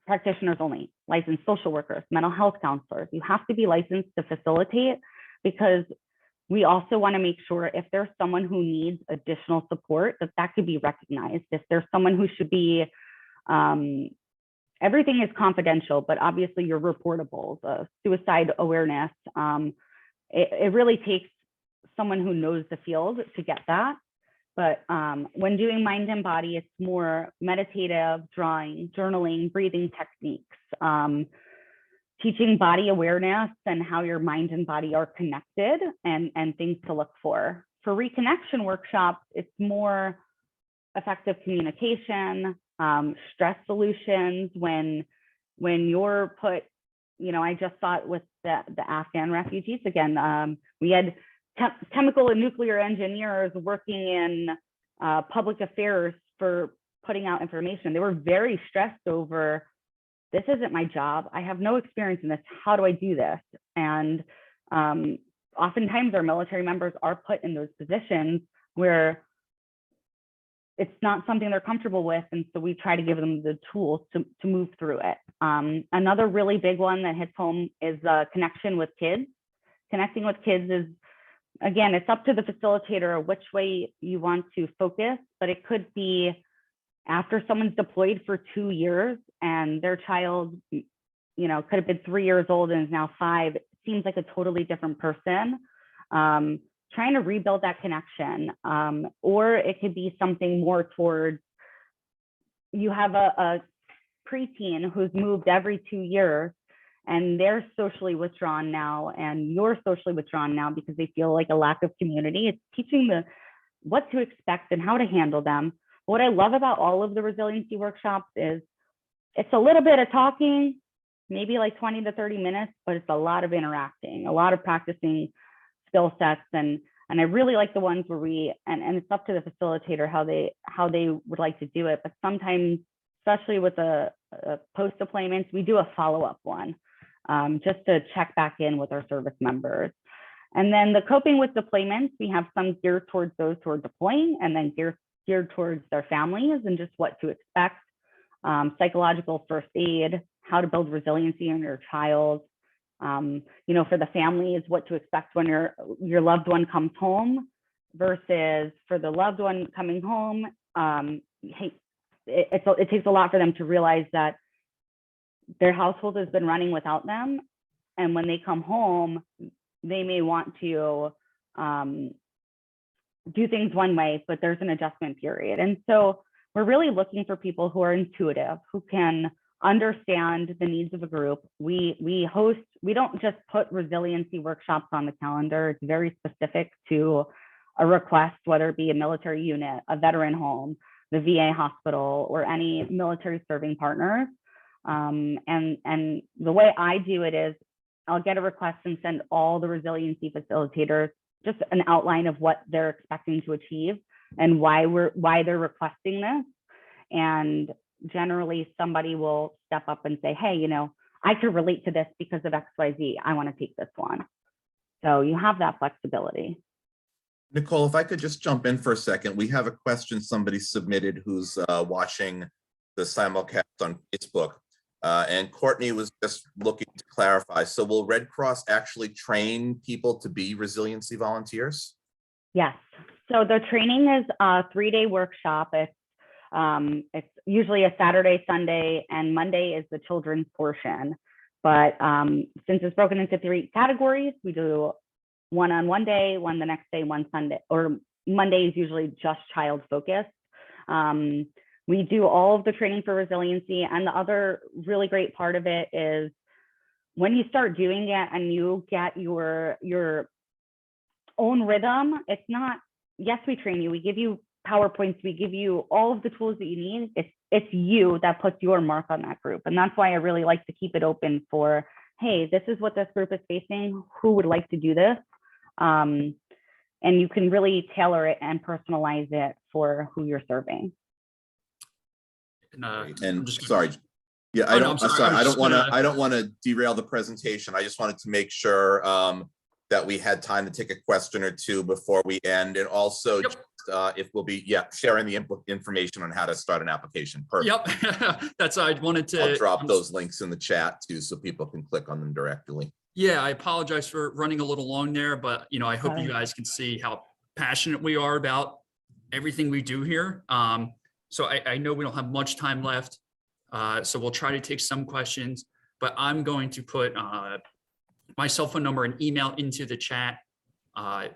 practitioners only, licensed social workers, mental health counselors. You have to be licensed to facilitate because we also want to make sure if there's someone who needs additional support, that could be recognized. If there's someone who should be, everything is confidential, but obviously your reportables, suicide awareness, it really takes someone who knows the field to get that. But when doing mind and body, it's more meditative, drawing, journaling, breathing techniques, teaching body awareness and how your mind and body are connected and things to look for. For reconnection workshops, it's more effective communication, stress solutions when you're put, I just saw it with the Afghan refugees again. We had chemical and nuclear engineers working in public affairs for putting out information. They were very stressed over, this isn't my job. I have no experience in this. How do I do this? And oftentimes our military members are put in those positions where it's not something they're comfortable with. And so we try to give them the tools to move through it. Another really big one that hits home is connection with kids. Connecting with kids is, again, it's up to the facilitator which way you want to focus, but it could be after someone's deployed for 2 years and their child, you know, could have been 3 years old and is now 5, it seems like a totally different person. Trying to rebuild that connection, or it could be something more towards, you have a preteen who's moved every 2 years and they're socially withdrawn now and you're socially withdrawn now because they feel like a lack of community. It's teaching the what to expect and how to handle them. What I love about all of the resiliency workshops is it's a little bit of talking, maybe like 20 to 30 minutes, but it's a lot of interacting, a lot of practicing skill sets. And I really like the ones where and it's up to the facilitator how they would like to do it. But sometimes, especially with a post deployments, we do a follow-up one just to check back in with our service members. And then the coping with deployments, we have some geared towards those who are deploying and then geared towards their families and just what to expect. Psychological first aid, how to build resiliency in your child. You know, for the families, what to expect when your loved one comes home versus for the loved one coming home. It takes a lot for them to realize that their household has been running without them. And when they come home, they may want to do things one way, but there's an adjustment period. And so we're really looking for people who are intuitive, who can understand the needs of a group. We don't just put resiliency workshops on the calendar. It's very specific to a request, whether it be a military unit, a veteran home, the VA hospital, or any military serving partners. And the way I do it is I'll get a request and send all the resiliency facilitators just an outline of what they're expecting to achieve and why they're requesting this. And generally somebody will step up and say, hey, you know, I can relate to this because of XYZ. I want to take this one. So you have that flexibility. Nicole, if I could just jump in for a second, we have a question somebody submitted who's watching the simulcast on Facebook. And Courtney was just looking to clarify. So will Red Cross actually train people to be resiliency volunteers? Yes. So the training is a 3-day workshop. It's usually a Saturday, Sunday, and Monday is the children's portion. But since it's broken into 3 categories, we do one on one day, one the next day, one Sunday, or Monday is usually just child focused. We do all of the training for resiliency. And the other really great part of it is when you start doing it and you get your own rhythm, it's not, yes, we train you, we give you PowerPoints, we give you all of the tools that you need. It's you that puts your mark on that group. And that's why I really like to keep it open for, hey, this is what this group is facing. Who would like to do this? And you can really tailor it and personalize it for who you're serving. And sorry. Yeah, I don't want to derail the presentation. I just wanted to make sure that we had time to take a question or two before we end, and also Yep. if we'll be sharing the information on how to start an application. Perfect. Yep. That's I wanted to. I'll drop those links in the chat too, so people can click on them directly. Yeah, I apologize for running a little long there, but you know, I hope you guys can see how passionate we are about everything we do here. So I know we don't have much time left, so we'll try to take some questions, but I'm going to put my cell phone number and email into the chat.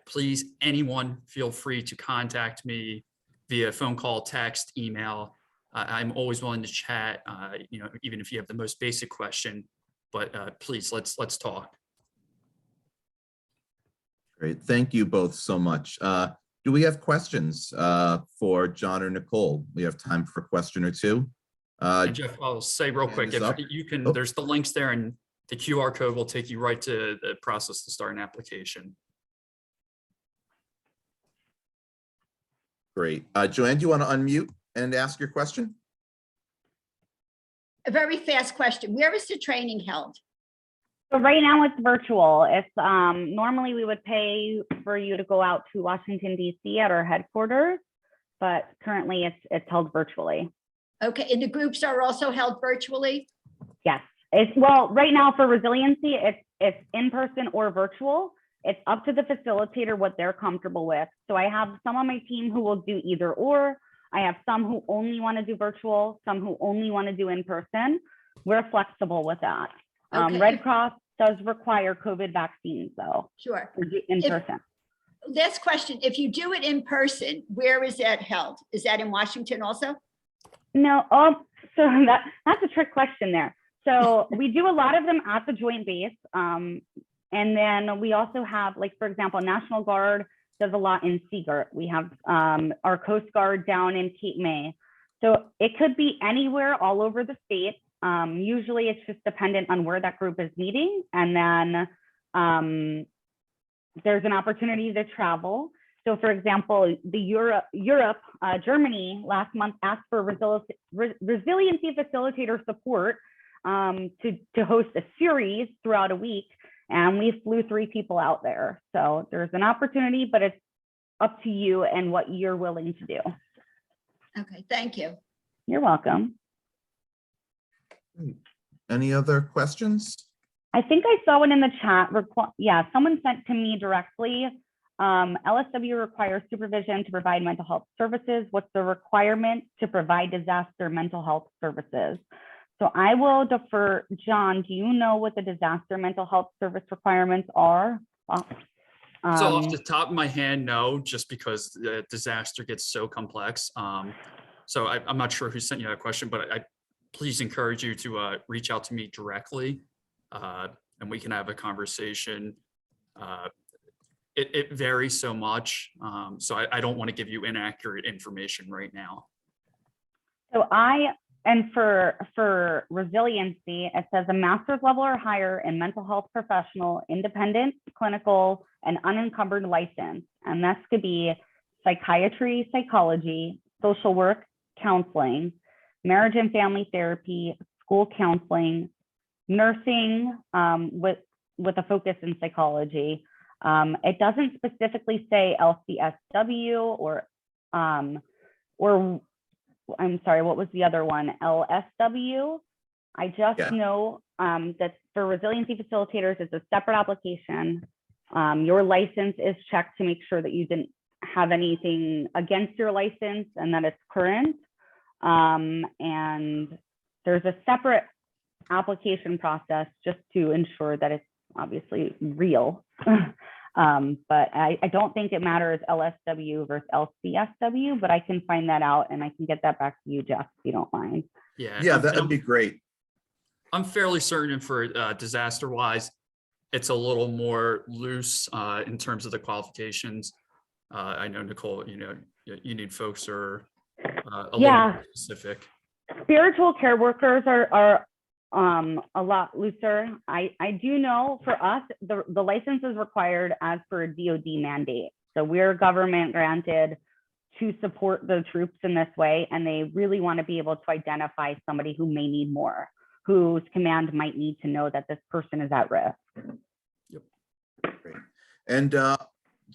Please, anyone feel free to contact me via phone call, text, email. I'm always willing to chat, you know, even if you have the most basic question, but please, let's talk. Great, thank you both so much. Do we have questions for John or Nicole? We have time for a question or two. Jeff, I'll say real quick, if you can, there's the links there and the QR code will take you right to the process to start an application. Great. Joanne, do you want to unmute and ask your question? A very fast question. Where is the training held? So right now it's virtual. It's normally we would pay for you to go out to Washington, D.C. at our headquarters, but currently it's held virtually. Okay, and the groups are also held virtually? Yes. Well, right now for resiliency, it's in person or virtual. It's up to the facilitator what they're comfortable with. So I have some on my team who will do either or. I have some who only want to do virtual, some who only want to do in person. We're flexible with that. Okay. Red Cross does require COVID vaccines though. Sure. In person. Last question, if you do it in person, where is that held? Is that in Washington also? No, so that's a trick question there. So we do a lot of them at the Joint Base. And then we also have, like, for example, National Guard does a lot in Seagirt. We have our Coast Guard down in Cape May. So it could be anywhere all over the state. Usually it's just dependent on where that group is meeting. And then there's an opportunity to travel. So for example, Germany last month asked for resiliency facilitator support to host a series throughout a week. And we flew 3 people out there. So there's an opportunity, but it's up to you and what you're willing to do. Okay, thank you. You're welcome. Any other questions? I think I saw one in the chat. Yeah, someone sent to me directly. LSW requires supervision to provide mental health services. What's the requirement to provide disaster mental health services? So I will defer, John, do you know what the disaster mental health service requirements are? So off the top of my head, no, just because the disaster gets so complex. So I'm not sure who sent you that question, but I please encourage you to reach out to me directly and we can have a conversation. It varies so much. So I don't want to give you inaccurate information right now. So and for resiliency, it says a master's level or higher in mental health professional, independent, clinical, and unencumbered license. And this could be psychiatry, psychology, social work, counseling, marriage and family therapy, school counseling, nursing with a focus in psychology. It doesn't specifically say LCSW or I'm sorry, what was the other one? LSW. I just know that for resiliency facilitators, it's a separate application. Your license is checked to make sure that you didn't have anything against your license and that it's current. And there's a separate application process just to ensure that it's obviously real. But I don't think it matters LSW versus LCSW, but I can find that out and I can get that back to you, Jeff, if you don't mind. Yeah, that'd be great. I'm fairly certain for disaster wise, it's a little more loose in terms of the qualifications. I know, Nicole, you need folks who are a little more specific. Spiritual care workers are a lot looser. I do know for us, the license is required as per a DoD mandate. So we're government granted to support the troops in this way. And they really want to be able to identify somebody who may need more, whose command might need to know that this person is at risk. Yep. Great. And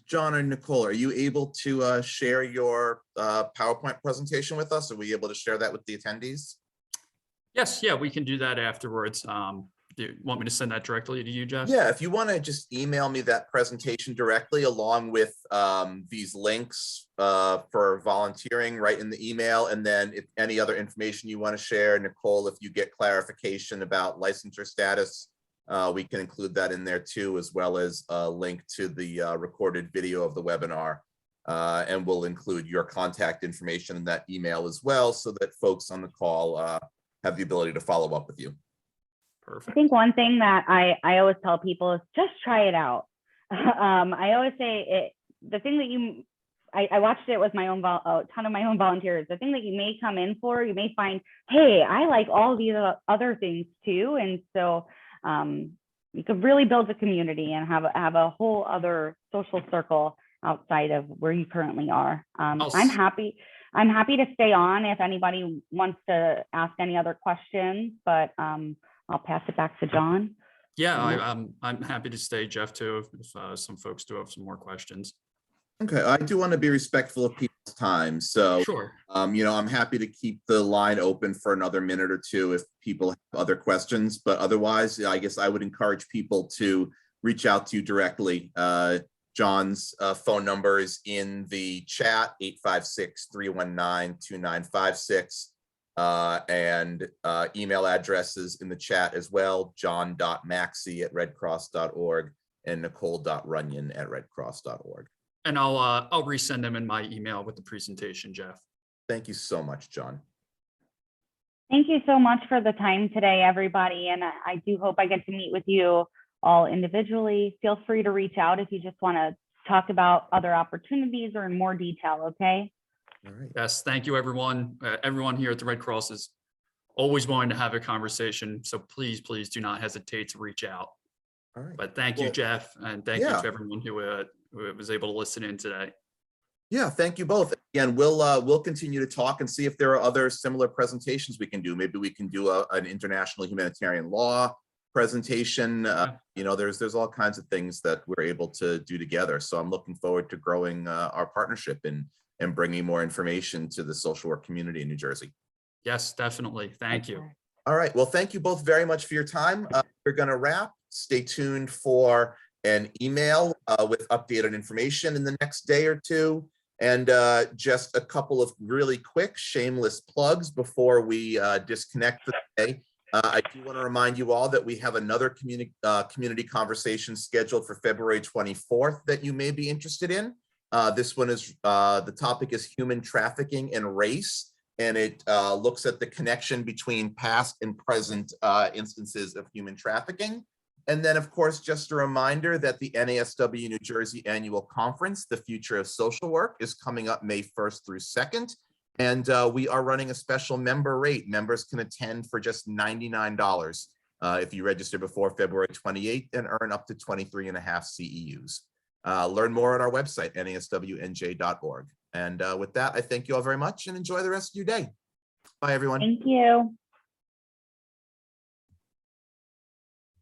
John or Nicole, are you able to share your PowerPoint presentation with us? Are we able to share that with the attendees? Yes, yeah, we can do that afterwards. Do you want me to send that directly to you, Jeff? Yeah, if you want to just email me that presentation directly along with these links for volunteering right in the email. And then if any other information you want to share, Nicole, if you get clarification about licensure status, we can include that in there too, as well as a link to the recorded video of the webinar. And we'll include your contact information in that email as well, so that folks on the call have the ability to follow up with you. Perfect. I think one thing that I always tell people is just try it out. I always say the thing that I watched it with my own a ton of my own volunteers. The thing that you may come in for, you may find, hey, I like all these other things too, and so you could really build a community and have a whole other social circle outside of where you currently are. I'm happy to stay on if anybody wants to ask any other questions, but I'll pass it back to John. Yeah, I'm happy to stay, Jeff, too, if some folks do have some more questions. Okay, I do want to be respectful of people's time, so Sure. I'm happy to keep the line open for another minute or two if people have other questions, but otherwise, I guess I would encourage people to reach out to you directly. John's phone number is in the chat, 856-319-2956, and email addresses in the chat as well, john.maxey@redcross.org and nicole.runyon@redcross.org. And I'll resend them in my email with the presentation, Jeff. Thank you so much, John. Thank you so much for the time today, everybody. And I do hope I get to meet with you all individually. Feel free to reach out if you just want to talk about other opportunities or in more detail, okay? All right. Yes, thank you, everyone. Everyone here at the Red Cross is always willing to have a conversation. So please do not hesitate to reach out. All right. But thank you, Well, Jeff, and thank you yeah. to everyone who was able to listen in today. Yeah, thank you both. Again, we'll continue to talk and see if there are other similar presentations we can do. Maybe we can do an international humanitarian law presentation. There's all kinds of things that we're able to do together. So I'm looking forward to growing our partnership and bringing more information to the social work community in New Jersey. Yes, definitely. Thank you. All right. Well, thank you both very much for your time. We're going to wrap. Stay tuned for an email with updated information in the next day or two. And just a couple of really quick shameless plugs before we disconnect for the day. I do want to remind you all that we have another community conversation scheduled for February 24th that you may be interested in. This one is, the topic is human trafficking and race, and it looks at the connection between past and present instances of human trafficking. And then, of course, just a reminder that the NASW New Jersey Annual Conference, The Future of Social Work, is coming up May 1st through 2nd. And we are running a special member rate. Members can attend for just $99 if you register before February 28th and earn up to 23.5 CEUs. Learn more on our website, naswnj.org. And with that, I thank you all very much and enjoy the rest of your day. Bye, everyone. Thank you.